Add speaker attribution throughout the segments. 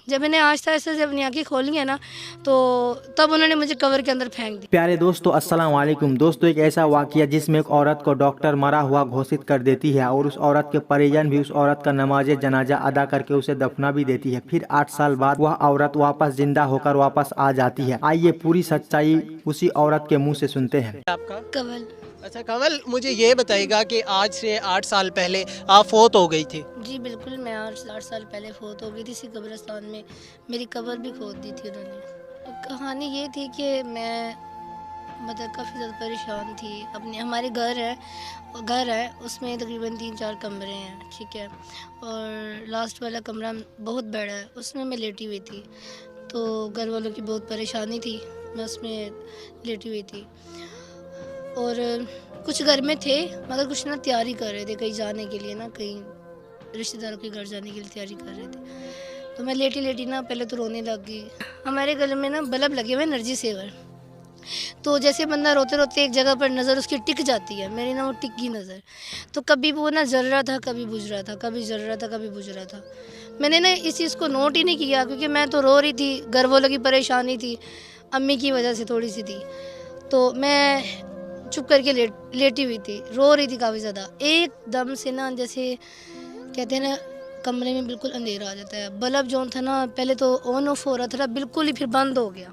Speaker 1: जब मैंने आहिस्ता आहिस्ता से अपनी आंखें खोली है ना, तो तब उन्होंने मुझे कवर के अंदर फेंक दिया।
Speaker 2: प्यारे दोस्तों, अस्सलाम वालेकुम। दोस्तों, एक ऐसा वाकया जिसमें एक औरत को डॉक्टर मरा हुआ घोषित कर देती है और उस औरत के परिजन भी उस औरत का नमाज जनाजा अदा करके उसे दफना भी देती है। फिर 8 साल बाद वह औरत वापस जिंदा होकर वापस आ जाती है। आइए पूरी सच्चाई उसी औरत के मुंह से सुनते हैं।
Speaker 3: आपका?
Speaker 1: कवल।
Speaker 3: अच्छा कंवल, मुझे ये बताइएगा कि आज से 8 साल पहले आप फोत हो गई थी।
Speaker 1: जी बिल्कुल, मैं 8 साल पहले फोत हो गई थी इसी कब्रिस्तान में। मेरी कब्र भी खोद दी थी उन्होंने। कहानी ये थी कि मैं मतलब काफ़ी ज़्यादा परेशान थी। अपने हमारे घर है उसमें तकरीबन 3-4 कमरे हैं, ठीक है। और लास्ट वाला कमरा बहुत बड़ा है, उसमें मैं लेटी हुई थी। तो घर वालों की बहुत परेशानी थी, मैं उसमें लेटी हुई थी। और कुछ घर में थे मगर कुछ ना तैयारी कर रहे थे कहीं जाने के लिए, ना कहीं रिश्तेदारों के घर जाने के लिए तैयारी कर रहे थे। तो मैं लेटी लेटी ना पहले तो रोने लग गई। हमारे घर में ना बल्ब लगे हुए एनर्जी सेवर, तो जैसे बंदा रोते रोते एक जगह पर नज़र उसकी टिक जाती है, मेरी ना वो टिक गई नज़र। तो कभी वो ना जल रहा था, कभी बुझ रहा था, कभी जल रहा था, कभी बुझ रहा था। मैंने ना इस चीज़ को नोट ही नहीं किया क्योंकि मैं तो रो रही थी, घर वालों की परेशानी थी, अम्मी की वजह से थोड़ी सी थी। तो मैं चुप करके लेटी हुई थी, रो रही थी काफ़ी ज़्यादा। एकदम से ना जैसे कहते हैं ना कमरे में बिल्कुल अंधेरा आ जाता है। बल्ब जो था ना पहले तो ऑन ऑफ हो रहा था, बिल्कुल ही फिर बंद हो गया।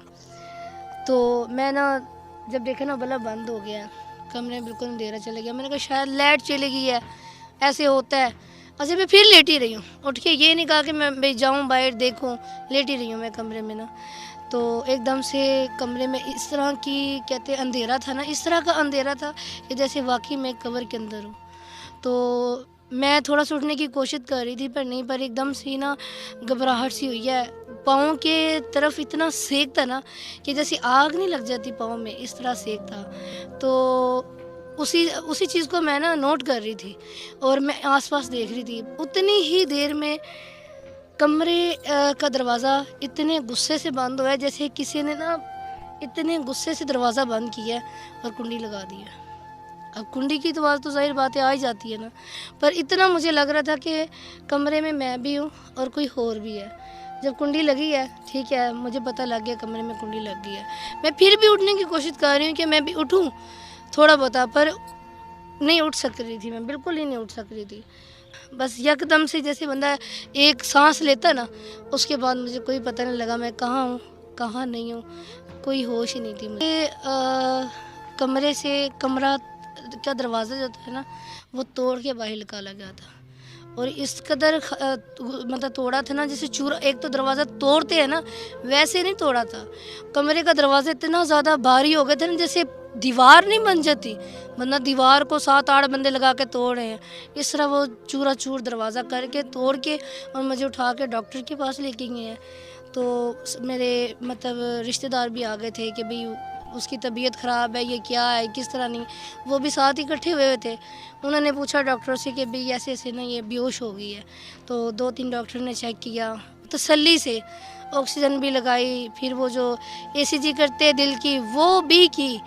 Speaker 1: तो मैं ना जब देखा ना बल्ब बंद हो गया, कमरे में बिल्कुल अंधेरा चला गया। मैंने कहा शायद लाइट चली गई है, ऐसे होता है। अच्छा मैं फिर लेटी रही हूँ, उठ के ये नहीं कहा कि मैं भाई जाऊँ बाहर देखूँ, लेटी रही हूँ मैं कमरे में ना। तो एकदम से कमरे में इस तरह की कहते हैं अंधेरा था ना, इस तरह का अंधेरा था कि जैसे वाकई मैं कब्र के अंदर हूँ। तो मैं थोड़ा सा उठने की कोशिश कर रही थी पर नहीं, पर एकदम से ना घबराहट सी हुई है। पाँव के तरफ इतना सेक था ना कि जैसे आग नहीं लग जाती पाँव में, इस तरह सेक था। तो उसी उसी चीज़ को मैं ना नोट कर रही थी और मैं आसपास देख रही थी। उतनी ही देर में कमरे का दरवाज़ा इतने गुस्से से बंद हुआ है जैसे किसी ने ना इतने गुस्से से दरवाज़ा बंद किया और कुंडी लगा दी है। अब कुंडी की तो आवाज़ तो ज़ाहिर बात है आ ही जाती है ना, पर इतना मुझे लग रहा था कि कमरे में मैं भी हूँ और कोई और भी है। जब कुंडी लगी है, ठीक है, मुझे पता लग गया कमरे में कुंडी लग गई है। मैं फिर भी उठने की कोशिश कर रही हूँ कि मैं भी उठूँ थोड़ा बहुत, पर नहीं उठ सक रही थी, मैं बिल्कुल ही नहीं उठ सक रही थी। बस यकदम से जैसे बंदा एक सांस लेता ना, उसके बाद मुझे कोई पता नहीं लगा मैं कहाँ हूँ कहाँ नहीं हूँ, कोई होश ही नहीं थी मुझे। कमरे से कमरा का दरवाज़ा जो था ना वो तोड़ के बाहर निकाला गया था और इस कदर मतलब तोड़ा था ना जैसे चूरा, एक तो दरवाज़ा तोड़ते हैं ना वैसे नहीं तोड़ा था। कमरे का दरवाज़ा इतना ज़्यादा भारी हो गया था ना जैसे दीवार नहीं बन जाती, वरना दीवार को 7-8 बंदे लगा के तोड़ रहे हैं, इस तरह वो चूरा चूर दरवाज़ा करके तोड़ के और मुझे उठा के डॉक्टर के पास लेके गए हैं। तो मेरे मतलब रिश्तेदार भी आ गए थे कि भाई उसकी तबीयत ख़राब है, ये क्या है किस तरह नहीं, वो भी साथ इकट्ठे हुए हुए थे। उन्होंने पूछा डॉक्टर से कि भाई ऐसे ऐसे ना ये बेहोश हो गई है। तो 2-3 डॉक्टर ने चेक किया, तसल्ली से ऑक्सीजन भी लगाई, फिर वो जो ECG करते हैं दिल की वो भी की।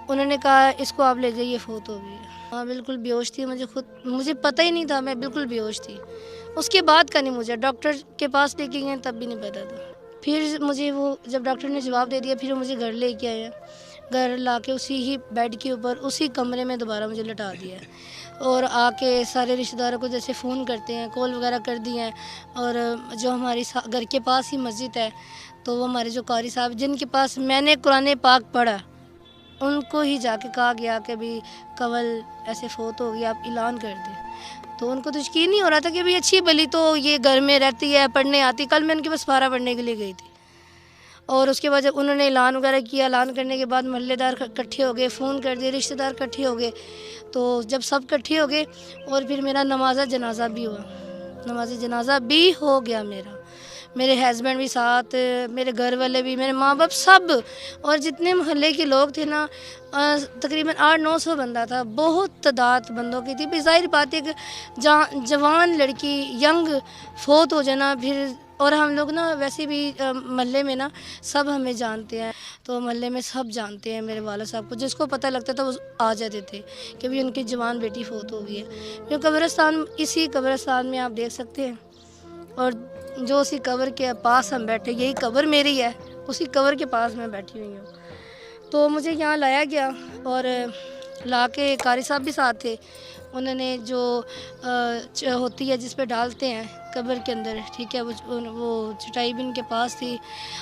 Speaker 1: उन्होंने कहा इसको आप ले जाइए, फोत हो गई है। हाँ बिल्कुल बेहोश थी, मुझे पता ही नहीं था, मैं बिल्कुल बेहोश थी। उसके बाद का नहीं, मुझे डॉक्टर के पास लेके गए तब भी नहीं पता था। फिर मुझे वो जब डॉक्टर ने जवाब दे दिया फिर मुझे घर लेके आए हैं। घर लाके उसी ही बेड के ऊपर उसी कमरे में दोबारा मुझे लटा दिया है और आके सारे रिश्तेदारों को जैसे फ़ोन करते हैं, कॉल वगैरह कर दिए हैं। और जो हमारी घर के पास ही मस्जिद है, तो वो हमारे जो कारी साहब जिनके पास मैंने कुरान पाक पढ़ा, उनको ही जाके कहा गया कि भाई कंवल ऐसे फोत हो गई, आप ऐलान कर दें। तो उनको तो यकीन नहीं हो रहा था कि भाई अच्छी भली तो ये घर में रहती है, पढ़ने आती। कल मैं उनके पास पारा पढ़ने के लिए गई थी और उसके बाद जब उन्होंने ऐलान वगैरह किया, ऐलान करने के बाद मोहल्लेदार इकट्ठे हो गए, फ़ोन कर दिए, रिश्तेदार इकट्ठे हो गए। तो जब सब इकट्ठे हो गए और फिर मेरा नमाज़ जनाज़ा भी हुआ, नमाज जनाज़ा भी हो गया मेरे हस्बैंड भी साथ, मेरे घर वाले भी, मेरे माँ बाप सब, और जितने मोहल्ले के लोग थे ना तकरीबन 800-900 बंदा था। बहुत तादाद बंदों की थी। ज़ाहिर बात है कि जवान लड़की यंग फोत हो जाना फिर, और हम लोग ना वैसे भी मोहल्ले में ना सब हमें जानते हैं, तो मोहल्ले में सब जानते हैं मेरे वाला साहब को, जिसको पता लगता था वो आ जाते थे कि भाई उनकी जवान बेटी फोत हो गई है। जो कब्रिस्तान, इसी कब्रिस्तान में आप देख सकते हैं। और जो उसी कब्र के पास हम बैठे, यही कब्र मेरी है, उसी कब्र के पास मैं बैठी हुई हूँ। तो मुझे यहाँ लाया गया और ला के कारी साहब भी साथ थे। उन्होंने जो होती है जिस पे डालते हैं कब्र के अंदर, ठीक है, वो चटाई भी उनके पास थी,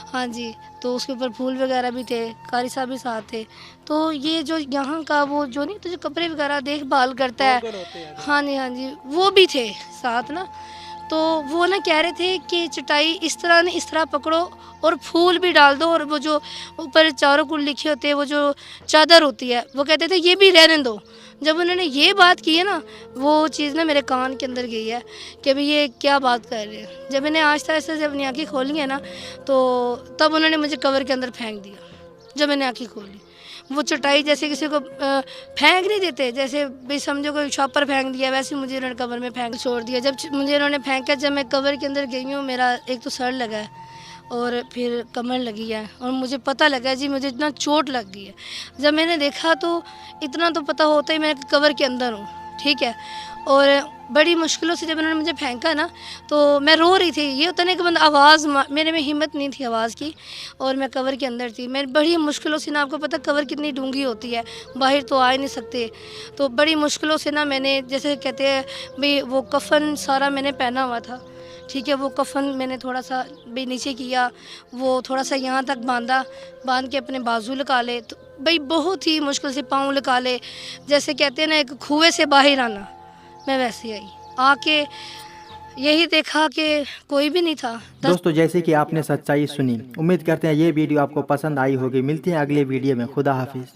Speaker 1: हाँ जी, तो उसके ऊपर फूल वगैरह भी थे, कारी साहब भी साथ थे। तो ये जो यहाँ का वो जो नहीं तो जो कपड़े वगैरह देखभाल करता है, हाँ जी, वो भी थे साथ ना। तो वो ना कह रहे थे कि चटाई इस तरह पकड़ो और फूल भी डाल दो, और वो जो ऊपर चारों कुल लिखे होते हैं, वो जो चादर होती है, वो कहते थे ये भी रहने दो। जब उन्होंने ये बात की है ना, वो चीज़ ना मेरे कान के अंदर गई है कि भाई ये क्या बात कर रहे हैं। जब मैंने आहिस्ता से अपनी आँखें खोली है ना, तो तब उन्होंने मुझे कवर के अंदर फेंक दिया। जब मैंने आँखें खोली, वो चटाई जैसे किसी को फेंक नहीं देते, जैसे भाई समझो कोई शॉपर फेंक दिया, वैसे मुझे उन्होंने कवर में फेंक छोड़ दिया। जब मुझे उन्होंने फेंका, जब मैं कवर के अंदर गई हूँ, मेरा एक तो सर लगा है और फिर कमर लगी है, और मुझे पता लगा जी मुझे इतना चोट लग गई है। जब मैंने देखा तो इतना तो पता होता ही मैं कवर के अंदर हूँ, ठीक है। और बड़ी मुश्किलों से जब उन्होंने मुझे फेंका ना, तो मैं रो रही थी। ये होता नहीं कि बंदा आवाज़, मेरे में हिम्मत नहीं थी आवाज़ की, और मैं कवर के अंदर थी। मैं बड़ी मुश्किलों से ना, आपको पता कवर कितनी डूंगी होती है, बाहर तो आ ही नहीं सकते, तो बड़ी मुश्किलों से ना मैंने, जैसे कहते हैं भाई, वो कफन सारा मैंने पहना हुआ था, ठीक है, वो कफन मैंने थोड़ा सा भी नीचे किया, वो थोड़ा सा यहाँ तक बांध के अपने बाजू लगा ले, तो भाई बहुत ही मुश्किल से पाँव लगा ले, जैसे कहते हैं ना एक कुएं से बाहर आना, मैं वैसे आई। आके यही देखा कि कोई भी नहीं था।
Speaker 2: दोस्तों, जैसे कि आपने सच्चाई सुनी, उम्मीद करते हैं ये वीडियो आपको पसंद आई होगी। मिलते हैं अगले वीडियो में। खुदा हाफिज।